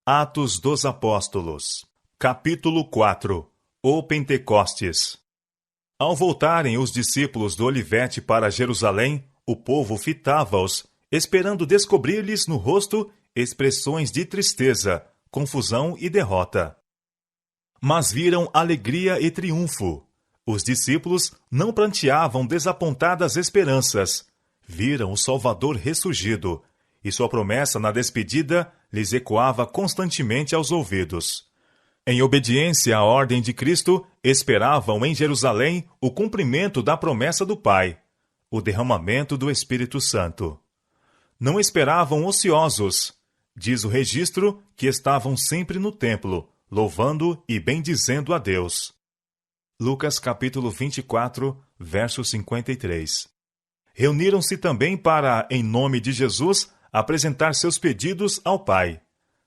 Atos dos Apóstolos, capítulo 4. O Pentecostes. Ao voltarem os discípulos do Olivete para Jerusalém, o povo fitava-os, esperando descobrir-lhes no rosto expressões de tristeza, confusão e derrota. Mas viram alegria e triunfo. Os discípulos não pranteavam desapontadas esperanças. Viram o Salvador ressurgido, e sua promessa na despedida lhes ecoava constantemente aos ouvidos. Em obediência à ordem de Cristo, esperavam em Jerusalém o cumprimento da promessa do Pai, o derramamento do Espírito Santo. Não esperavam ociosos. Diz o registro que estavam sempre no templo, louvando e bendizendo a Deus. Lucas capítulo 24, verso 53. Reuniram-se também para, em nome de Jesus, apresentar seus pedidos ao Pai.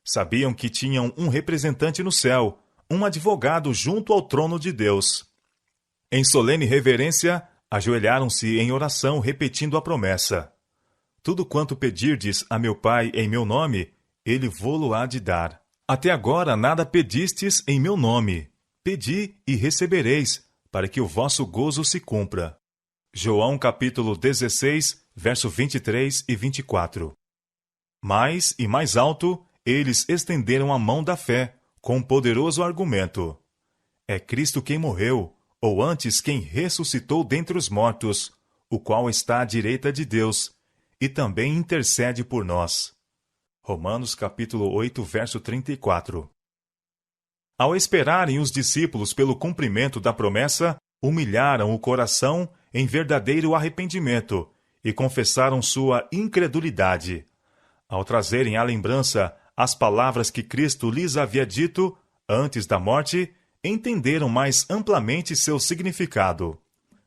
Sabiam que tinham um representante no céu, um advogado junto ao trono de Deus. Em solene reverência, ajoelharam-se em oração, repetindo a promessa: tudo quanto pedirdes a meu Pai em meu nome, ele vô-lo-há de dar. Até agora nada pedistes em meu nome. Pedi e recebereis, para que o vosso gozo se cumpra. João capítulo 16, verso 23 e 24. Mais e mais alto, eles estenderam a mão da fé, com um poderoso argumento: é Cristo quem morreu, ou antes quem ressuscitou dentre os mortos, o qual está à direita de Deus, e também intercede por nós. Romanos capítulo 8, verso 34. Ao esperarem os discípulos pelo cumprimento da promessa, humilharam o coração em verdadeiro arrependimento e confessaram sua incredulidade. Ao trazerem à lembrança as palavras que Cristo lhes havia dito antes da morte, entenderam mais amplamente seu significado.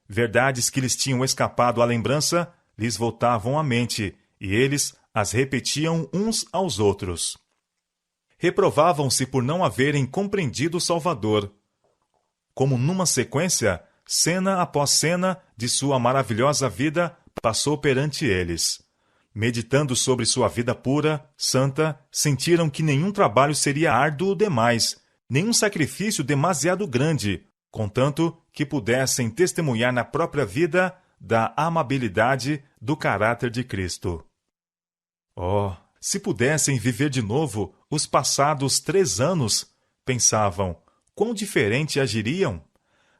Verdades que lhes tinham escapado à lembrança lhes voltavam à mente, e eles as repetiam uns aos outros. Reprovavam-se por não haverem compreendido o Salvador. Como numa sequência, cena após cena de sua maravilhosa vida passou perante eles. Meditando sobre sua vida pura, santa, sentiram que nenhum trabalho seria árduo demais, nenhum sacrifício demasiado grande, contanto que pudessem testemunhar na própria vida da amabilidade do caráter de Cristo. Oh, se pudessem viver de novo os passados 3 anos, pensavam, quão diferente agiriam?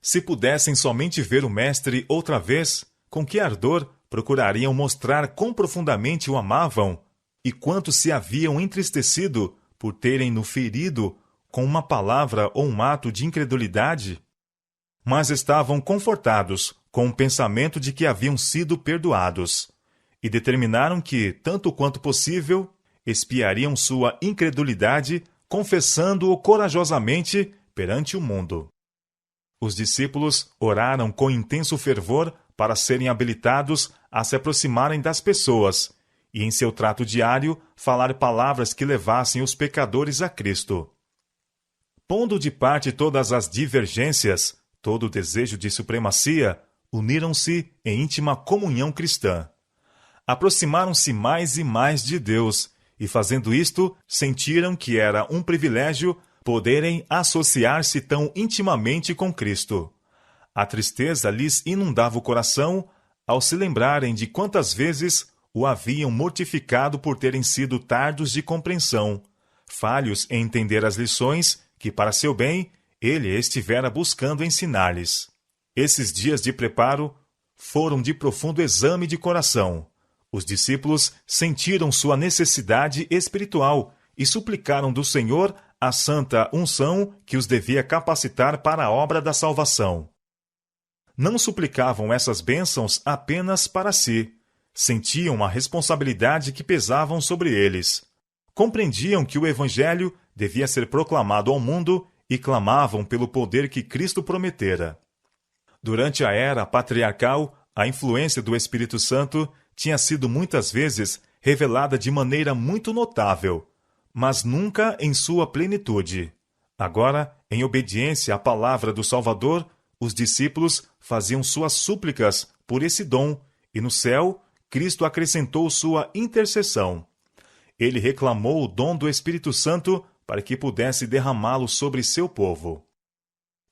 Se pudessem somente ver o Mestre outra vez, com que ardor procurariam mostrar quão profundamente o amavam e quanto se haviam entristecido por terem-no ferido com uma palavra ou um ato de incredulidade? Mas estavam confortados com o pensamento de que haviam sido perdoados e determinaram que, tanto quanto possível, expiariam sua incredulidade, confessando-o corajosamente perante o mundo. Os discípulos oraram com intenso fervor para serem habilitados a se aproximarem das pessoas e, em seu trato diário, falar palavras que levassem os pecadores a Cristo. Pondo de parte todas as divergências, todo o desejo de supremacia, uniram-se em íntima comunhão cristã. Aproximaram-se mais e mais de Deus, e fazendo isto, sentiram que era um privilégio poderem associar-se tão intimamente com Cristo. A tristeza lhes inundava o coração ao se lembrarem de quantas vezes o haviam mortificado por terem sido tardos de compreensão, falhos em entender as lições que, para seu bem, ele estivera buscando ensinar-lhes. Esses dias de preparo foram de profundo exame de coração. Os discípulos sentiram sua necessidade espiritual e suplicaram do Senhor a santa unção que os devia capacitar para a obra da salvação. Não suplicavam essas bênçãos apenas para si. Sentiam a responsabilidade que pesavam sobre eles. Compreendiam que o Evangelho devia ser proclamado ao mundo e clamavam pelo poder que Cristo prometera. Durante a era patriarcal, a influência do Espírito Santo tinha sido muitas vezes revelada de maneira muito notável, mas nunca em sua plenitude. Agora, em obediência à palavra do Salvador, os discípulos faziam suas súplicas por esse dom, e no céu, Cristo acrescentou sua intercessão. Ele reclamou o dom do Espírito Santo para que pudesse derramá-lo sobre seu povo.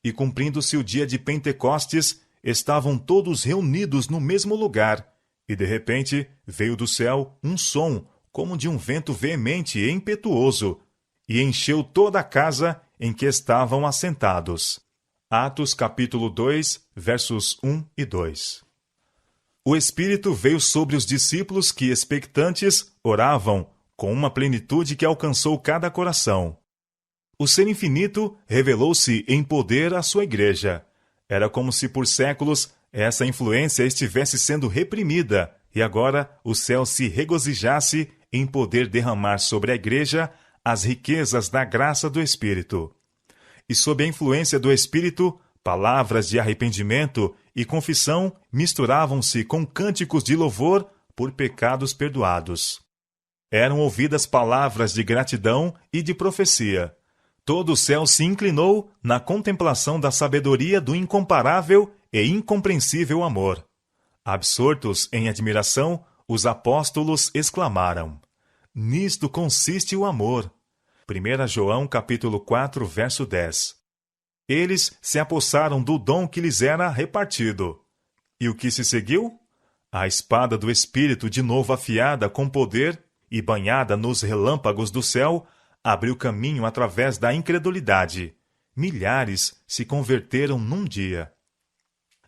E cumprindo-se o dia de Pentecostes, estavam todos reunidos no mesmo lugar, e de repente veio do céu um som, como de um vento veemente e impetuoso, e encheu toda a casa em que estavam assentados. Atos capítulo 2, versos 1 e 2. O Espírito veio sobre os discípulos que, expectantes, oravam, com uma plenitude que alcançou cada coração. O Ser Infinito revelou-se em poder à sua igreja. Era como se por séculos essa influência estivesse sendo reprimida, e agora o céu se regozijasse em poder derramar sobre a igreja as riquezas da graça do Espírito. E sob a influência do Espírito, palavras de arrependimento e confissão misturavam-se com cânticos de louvor por pecados perdoados. Eram ouvidas palavras de gratidão e de profecia. Todo o céu se inclinou na contemplação da sabedoria do incomparável e incompreensível amor. Absortos em admiração, os apóstolos exclamaram: "Nisto consiste o amor." 1 João capítulo 4, verso 10. Eles se apossaram do dom que lhes era repartido. E o que se seguiu? A espada do Espírito, de novo afiada com poder e banhada nos relâmpagos do céu, abriu caminho através da incredulidade. Milhares se converteram num dia.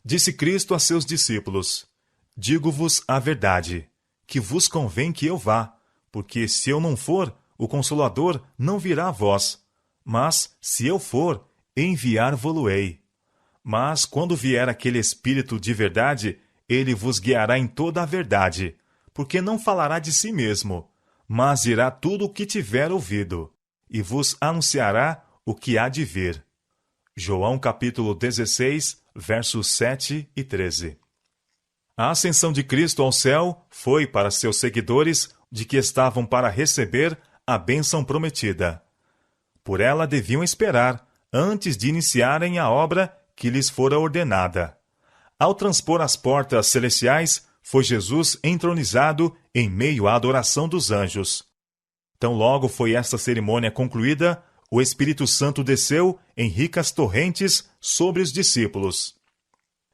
Disse Cristo a seus discípulos: "Digo-vos a verdade, que vos convém que eu vá, porque se eu não for, o Consolador não virá a vós. Mas, se eu for, enviar-vo-lo-ei. Mas, quando vier aquele Espírito de verdade, ele vos guiará em toda a verdade, porque não falará de si mesmo, mas dirá tudo o que tiver ouvido, e vos anunciará o que há de vir." João capítulo 16, versos 7 e 13. A ascensão de Cristo ao céu foi para seus seguidores de que estavam para receber a bênção prometida. Por ela deviam esperar, antes de iniciarem a obra que lhes fora ordenada. Ao transpor as portas celestiais, foi Jesus entronizado em meio à adoração dos anjos. Tão logo foi esta cerimônia concluída, o Espírito Santo desceu em ricas torrentes sobre os discípulos.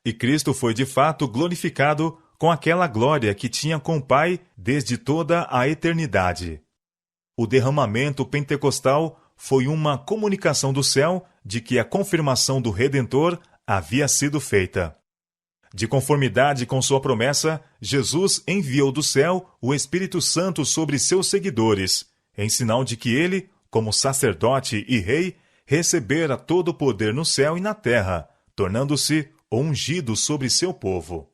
E Cristo foi de fato glorificado com aquela glória que tinha com o Pai desde toda a eternidade. O derramamento pentecostal foi uma comunicação do céu de que a confirmação do Redentor havia sido feita. De conformidade com sua promessa, Jesus enviou do céu o Espírito Santo sobre seus seguidores, em sinal de que ele, como sacerdote e rei, recebera todo o poder no céu e na terra, tornando-se ungido sobre seu povo.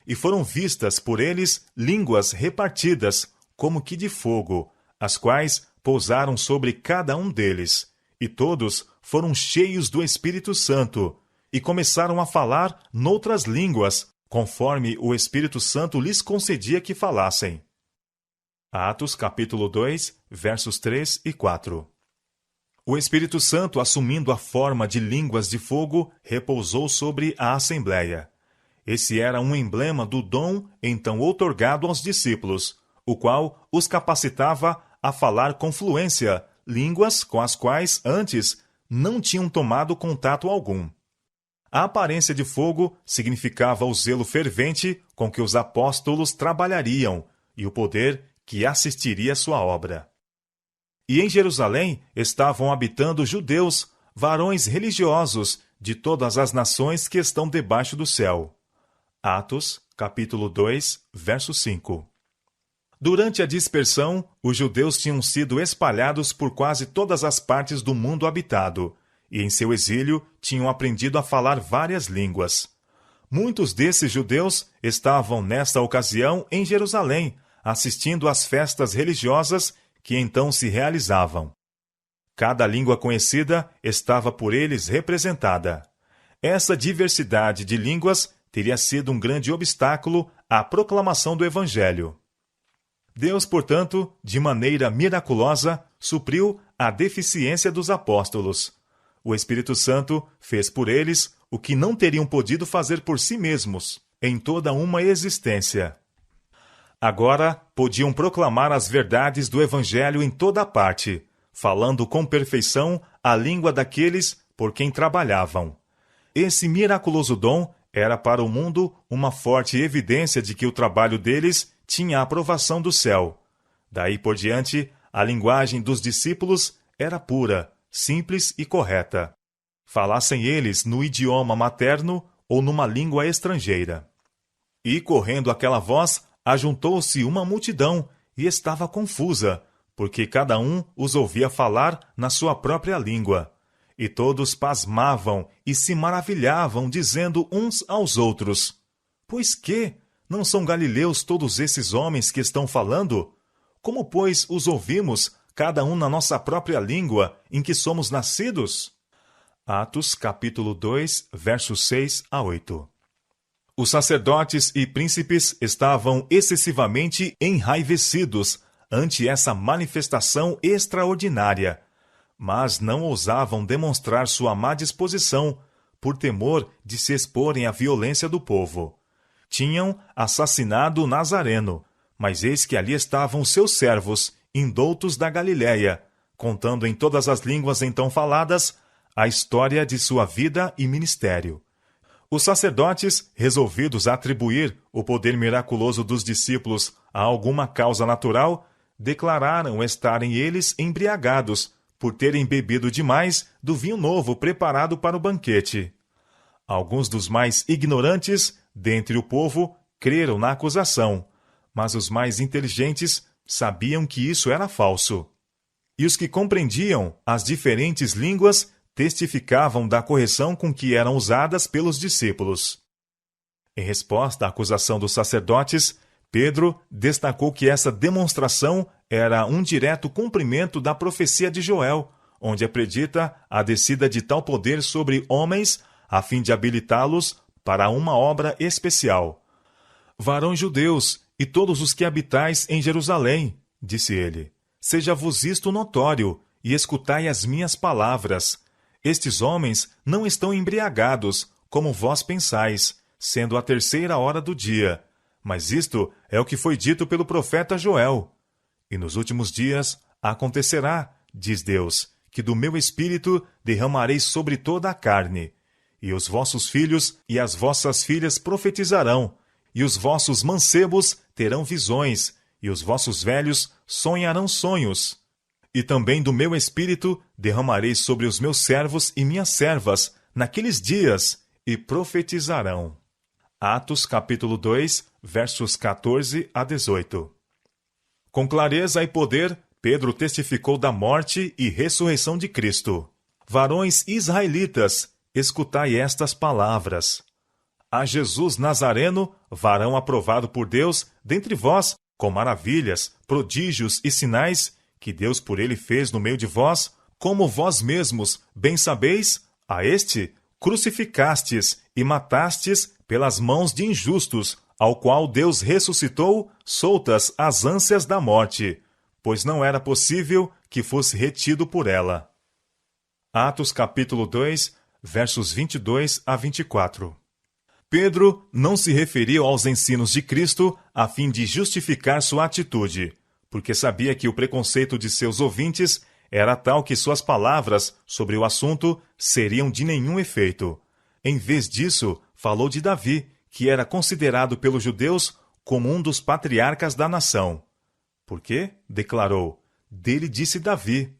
E foram vistas por eles línguas repartidas, como que de fogo, as quais pousaram sobre cada um deles, e todos foram cheios do Espírito Santo, e começaram a falar noutras línguas, conforme o Espírito Santo lhes concedia que falassem. Atos capítulo 2, versos 3 e 4. O Espírito Santo, assumindo a forma de línguas de fogo, repousou sobre a Assembleia. Esse era um emblema do dom então outorgado aos discípulos, o qual os capacitava a falar com fluência línguas com as quais antes não tinham tomado contato algum. A aparência de fogo significava o zelo fervente com que os apóstolos trabalhariam e o poder que assistiria à sua obra. E em Jerusalém estavam habitando judeus, varões religiosos de todas as nações que estão debaixo do céu. Atos, capítulo 2, verso 5. Durante a dispersão, os judeus tinham sido espalhados por quase todas as partes do mundo habitado, e em seu exílio tinham aprendido a falar várias línguas. Muitos desses judeus estavam nesta ocasião em Jerusalém, assistindo às festas religiosas que então se realizavam. Cada língua conhecida estava por eles representada. Essa diversidade de línguas teria sido um grande obstáculo à proclamação do Evangelho. Deus, portanto, de maneira miraculosa, supriu a deficiência dos apóstolos. O Espírito Santo fez por eles o que não teriam podido fazer por si mesmos, em toda uma existência. Agora podiam proclamar as verdades do Evangelho em toda parte, falando com perfeição a língua daqueles por quem trabalhavam. Esse miraculoso dom era para o mundo uma forte evidência de que o trabalho deles tinha a aprovação do céu. Daí por diante, a linguagem dos discípulos era pura, simples e correta. Falassem eles no idioma materno ou numa língua estrangeira. E, correndo aquela voz, ajuntou-se uma multidão e estava confusa, porque cada um os ouvia falar na sua própria língua. E todos pasmavam e se maravilhavam, dizendo uns aos outros: Pois que? Não são galileus todos esses homens que estão falando? Como, pois, os ouvimos, cada um na nossa própria língua, em que somos nascidos? Atos, capítulo 2, versos 6 a 8. Os sacerdotes e príncipes estavam excessivamente enraivecidos ante essa manifestação extraordinária, mas não ousavam demonstrar sua má disposição, por temor de se exporem à violência do povo. Tinham assassinado o Nazareno, mas eis que ali estavam seus servos, indoutos da Galiléia, contando em todas as línguas então faladas a história de sua vida e ministério. Os sacerdotes, resolvidos a atribuir o poder miraculoso dos discípulos a alguma causa natural, declararam estarem eles embriagados, por terem bebido demais do vinho novo preparado para o banquete. Alguns dos mais ignorantes dentre o povo creram na acusação, mas os mais inteligentes sabiam que isso era falso. E os que compreendiam as diferentes línguas testificavam da correção com que eram usadas pelos discípulos. Em resposta à acusação dos sacerdotes, Pedro destacou que essa demonstração era um direto cumprimento da profecia de Joel, onde acredita a descida de tal poder sobre homens a fim de habilitá-los para uma obra especial. Varões judeus e todos os que habitais em Jerusalém, disse ele, seja-vos isto notório, e escutai as minhas palavras. Estes homens não estão embriagados, como vós pensais, sendo a 3ª hora do dia. Mas isto é o que foi dito pelo profeta Joel. E nos últimos dias acontecerá, diz Deus, que do meu espírito derramarei sobre toda a carne. E os vossos filhos e as vossas filhas profetizarão, e os vossos mancebos terão visões, e os vossos velhos sonharão sonhos. E também do meu espírito derramarei sobre os meus servos e minhas servas naqueles dias, e profetizarão. Atos capítulo 2, versos 14 a 18. Com clareza e poder, Pedro testificou da morte e ressurreição de Cristo. Varões israelitas, escutai estas palavras. A Jesus Nazareno, varão aprovado por Deus, dentre vós, com maravilhas, prodígios e sinais, que Deus por ele fez no meio de vós, como vós mesmos bem sabeis, a este crucificastes e matastes pelas mãos de injustos, ao qual Deus ressuscitou, soltas as ânsias da morte, pois não era possível que fosse retido por ela. Atos capítulo 2, versos 22 a 24. Pedro não se referiu aos ensinos de Cristo a fim de justificar sua atitude, porque sabia que o preconceito de seus ouvintes era tal que suas palavras sobre o assunto seriam de nenhum efeito. Em vez disso, falou de Davi, que era considerado pelos judeus como um dos patriarcas da nação. Porque, declarou, dele disse Davi,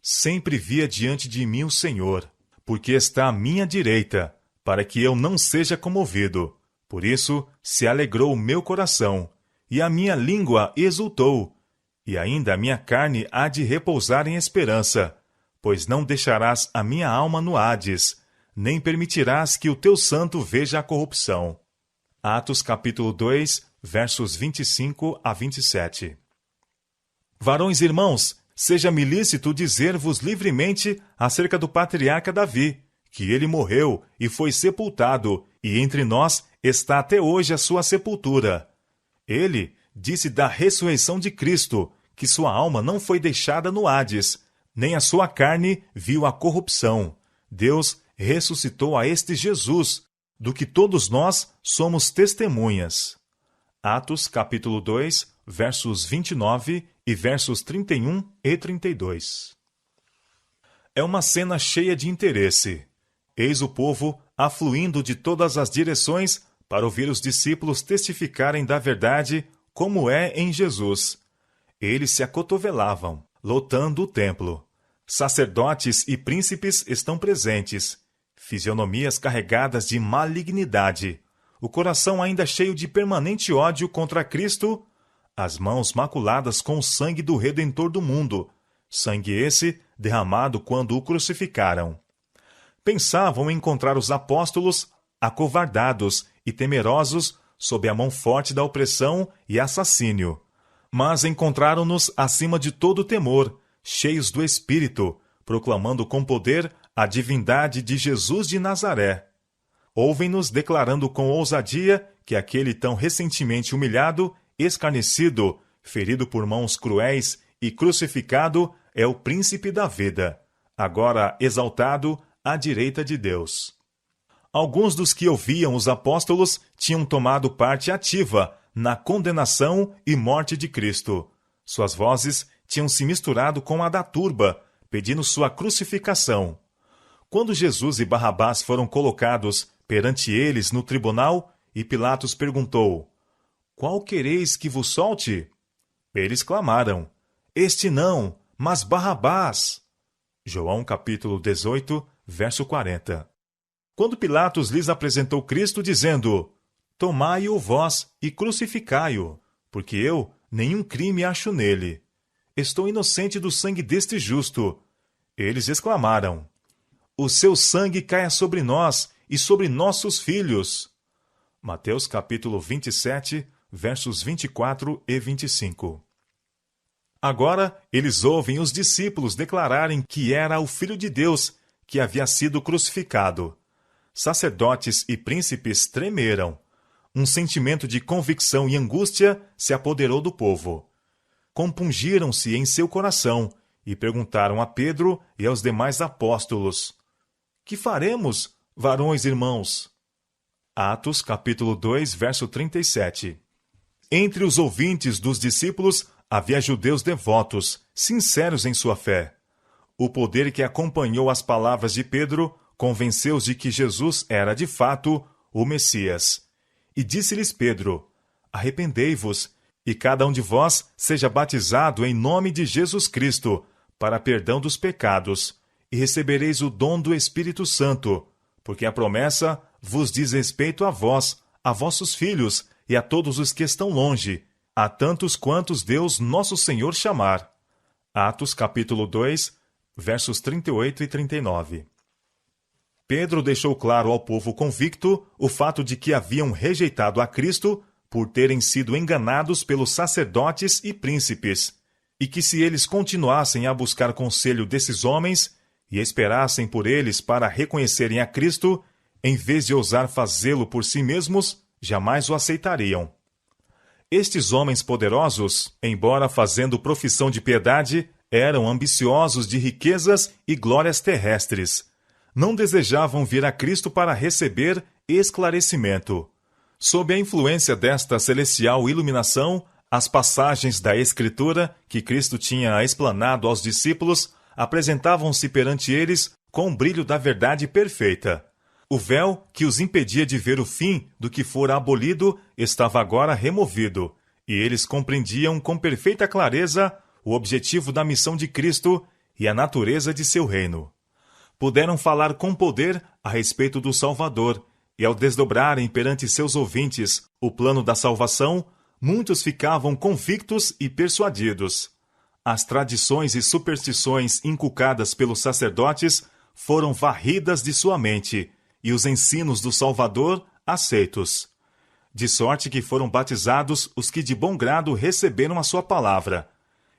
sempre via diante de mim o Senhor, porque está à minha direita, para que eu não seja comovido. Por isso se alegrou o meu coração, e a minha língua exultou, e ainda a minha carne há de repousar em esperança, pois não deixarás a minha alma no Hades, nem permitirás que o teu santo veja a corrupção. Atos capítulo 2, versos 25 a 27. Varões irmãos, seja-me lícito dizer-vos livremente acerca do patriarca Davi, que ele morreu e foi sepultado, e entre nós está até hoje a sua sepultura. Ele disse da ressurreição de Cristo, que sua alma não foi deixada no Hades, nem a sua carne viu a corrupção. Deus ressuscitou a este Jesus, do que todos nós somos testemunhas. Atos capítulo 2, versos 29 e versos 31 e 32. É uma cena cheia de interesse. Eis o povo afluindo de todas as direções para ouvir os discípulos testificarem da verdade como é em Jesus. Eles se acotovelavam, lotando o templo. Sacerdotes e príncipes estão presentes, fisionomias carregadas de malignidade, o coração ainda cheio de permanente ódio contra Cristo, as mãos maculadas com o sangue do Redentor do mundo, sangue esse derramado quando o crucificaram. Pensavam encontrar os apóstolos acovardados e temerosos sob a mão forte da opressão e assassínio, mas encontraram-nos acima de todo temor, cheios do Espírito, proclamando com poder a divindade de Jesus de Nazaré. Ouvem-nos declarando com ousadia que aquele tão recentemente humilhado, escarnecido, ferido por mãos cruéis e crucificado é o príncipe da vida, agora exaltado à direita de Deus. Alguns dos que ouviam os apóstolos tinham tomado parte ativa na condenação e morte de Cristo. Suas vozes tinham se misturado com a da turba, pedindo sua crucificação. Quando Jesus e Barrabás foram colocados perante eles no tribunal, e Pilatos perguntou: Qual quereis que vos solte? Eles clamaram: Este não, mas Barrabás. João capítulo 18, verso 40. Quando Pilatos lhes apresentou Cristo, dizendo: Tomai-o vós e crucificai-o, porque eu nenhum crime acho nele. Estou inocente do sangue deste justo. Eles exclamaram: O seu sangue caia sobre nós e sobre nossos filhos. Mateus capítulo 27, versos 24 e 25. Agora eles ouvem os discípulos declararem que era o Filho de Deus que havia sido crucificado. Sacerdotes e príncipes tremeram. Um sentimento de convicção e angústia se apoderou do povo. Compungiram-se em seu coração e perguntaram a Pedro e aos demais apóstolos: Que faremos, varões irmãos? Atos capítulo 2, verso 37. Entre os ouvintes dos discípulos havia judeus devotos, sinceros em sua fé. O poder que acompanhou as palavras de Pedro convenceu-os de que Jesus era, de fato, o Messias. E disse-lhes Pedro: Arrependei-vos, e cada um de vós seja batizado em nome de Jesus Cristo, para perdão dos pecados, e recebereis o dom do Espírito Santo, porque a promessa vos diz respeito a vós, a vossos filhos e a todos os que estão longe, a tantos quantos Deus nosso Senhor chamar. Atos capítulo 2, versos 38 e 39. Pedro deixou claro ao povo convicto o fato de que haviam rejeitado a Cristo por terem sido enganados pelos sacerdotes e príncipes, e que se eles continuassem a buscar conselho desses homens e esperassem por eles para reconhecerem a Cristo, em vez de ousar fazê-lo por si mesmos, jamais o aceitariam. Estes homens poderosos, embora fazendo profissão de piedade, eram ambiciosos de riquezas e glórias terrestres. Não desejavam vir a Cristo para receber esclarecimento. Sob a influência desta celestial iluminação, as passagens da Escritura que Cristo tinha explanado aos discípulos apresentavam-se perante eles com o brilho da verdade perfeita. O véu que os impedia de ver o fim do que fora abolido estava agora removido, e eles compreendiam com perfeita clareza o objetivo da missão de Cristo e a natureza de seu reino. Puderam falar com poder a respeito do Salvador, e ao desdobrarem perante seus ouvintes o plano da salvação, muitos ficavam convictos e persuadidos. As tradições e superstições inculcadas pelos sacerdotes foram varridas de sua mente, e os ensinos do Salvador aceitos. De sorte que foram batizados os que de bom grado receberam a sua palavra.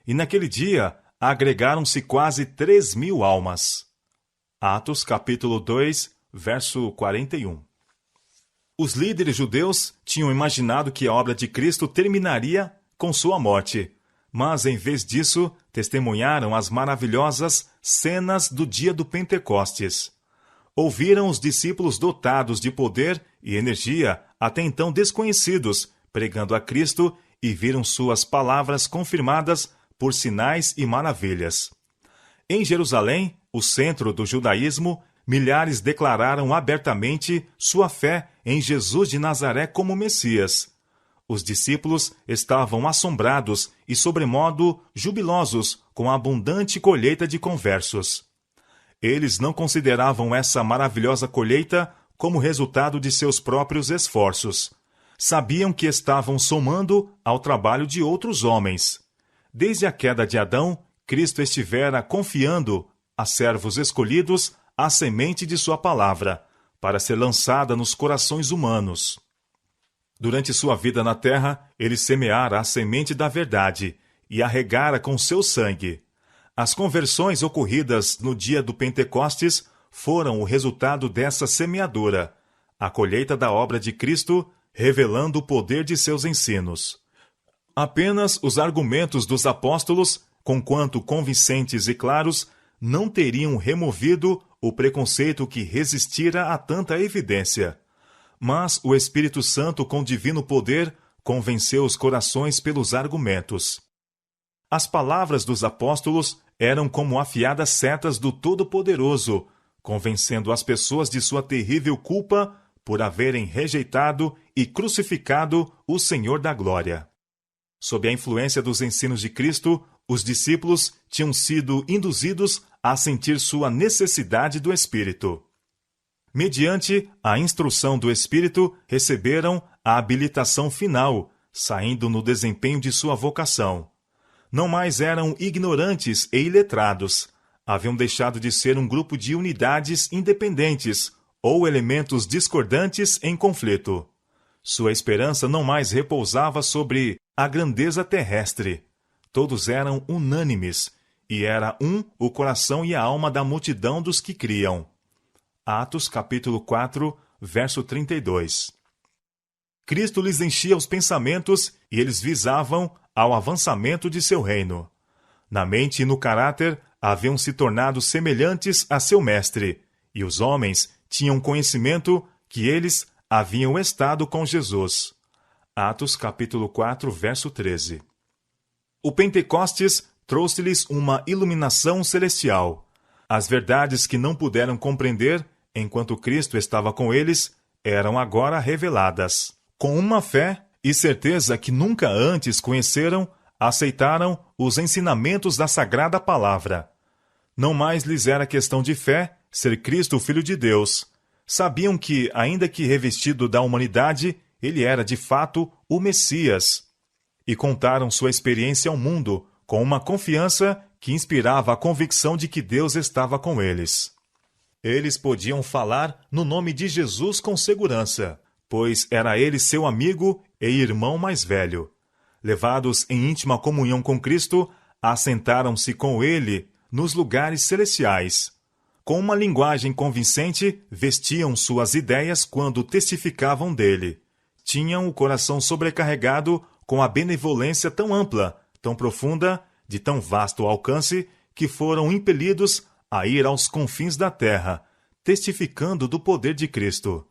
E naquele dia agregaram-se quase 3.000 almas. Atos capítulo 2, verso 41. Os líderes judeus tinham imaginado que a obra de Cristo terminaria com sua morte, mas em vez disso testemunharam as maravilhosas cenas do dia do Pentecostes. Ouviram os discípulos dotados de poder e energia até então desconhecidos, pregando a Cristo, e viram suas palavras confirmadas por sinais e maravilhas. Em Jerusalém, o centro do judaísmo, milhares declararam abertamente sua fé em Jesus de Nazaré como Messias. Os discípulos estavam assombrados e, sobremodo, jubilosos com a abundante colheita de conversos. Eles não consideravam essa maravilhosa colheita como resultado de seus próprios esforços. Sabiam que estavam somando ao trabalho de outros homens. Desde a queda de Adão, Cristo estivera confiando a servos escolhidos a semente de sua palavra, para ser lançada nos corações humanos. Durante sua vida na terra, ele semeara a semente da verdade e a regara com seu sangue. As conversões ocorridas no dia do Pentecostes foram o resultado dessa semeadura, a colheita da obra de Cristo, revelando o poder de seus ensinos. Apenas os argumentos dos apóstolos, conquanto convincentes e claros, não teriam removido o preconceito que resistira a tanta evidência. Mas o Espírito Santo, com divino poder, convenceu os corações pelos argumentos. As palavras dos apóstolos eram como afiadas setas do Todo-Poderoso, convencendo as pessoas de sua terrível culpa por haverem rejeitado e crucificado o Senhor da Glória. Sob a influência dos ensinos de Cristo, os discípulos tinham sido induzidos a sentir sua necessidade do Espírito. Mediante a instrução do Espírito, receberam a habilitação final, saindo no desempenho de sua vocação. Não mais eram ignorantes e iletrados. Haviam deixado de ser um grupo de unidades independentes ou elementos discordantes em conflito. Sua esperança não mais repousava sobre a grandeza terrestre. Todos eram unânimes, e era o coração e a alma da multidão dos que criam. Atos capítulo 4, verso 32. Cristo lhes enchia os pensamentos e eles visavam ao avançamento de seu reino. Na mente e no caráter haviam se tornado semelhantes a seu mestre, e os homens tinham conhecimento que eles haviam estado com Jesus. Atos capítulo 4, verso 13. O Pentecostes trouxe-lhes uma iluminação celestial. As verdades que não puderam compreender enquanto Cristo estava com eles eram agora reveladas. Com uma fé e certeza que nunca antes conheceram, aceitaram os ensinamentos da Sagrada Palavra. Não mais lhes era questão de fé ser Cristo o Filho de Deus. Sabiam que, ainda que revestido da humanidade, ele era de fato o Messias. E contaram sua experiência ao mundo com uma confiança que inspirava a convicção de que Deus estava com eles. Eles podiam falar no nome de Jesus com segurança, pois era ele seu amigo e irmão mais velho. Levados em íntima comunhão com Cristo, assentaram-se com ele nos lugares celestiais. Com uma linguagem convincente, vestiam suas ideias quando testificavam dele. Tinham o coração sobrecarregado com a benevolência tão ampla, tão profunda, de tão vasto alcance, que foram impelidos a ir aos confins da terra, testificando do poder de Cristo.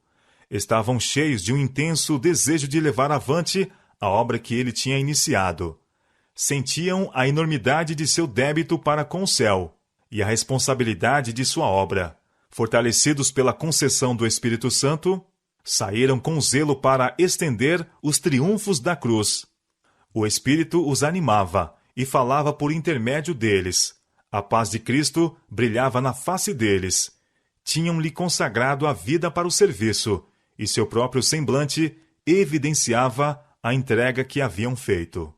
Estavam cheios de um intenso desejo de levar avante a obra que ele tinha iniciado. Sentiam a enormidade de seu débito para com o céu e a responsabilidade de sua obra. Fortalecidos pela concessão do Espírito Santo, saíram com zelo para estender os triunfos da cruz. O Espírito os animava e falava por intermédio deles. A paz de Cristo brilhava na face deles. Tinham-lhe consagrado a vida para o serviço, e seu próprio semblante evidenciava a entrega que haviam feito.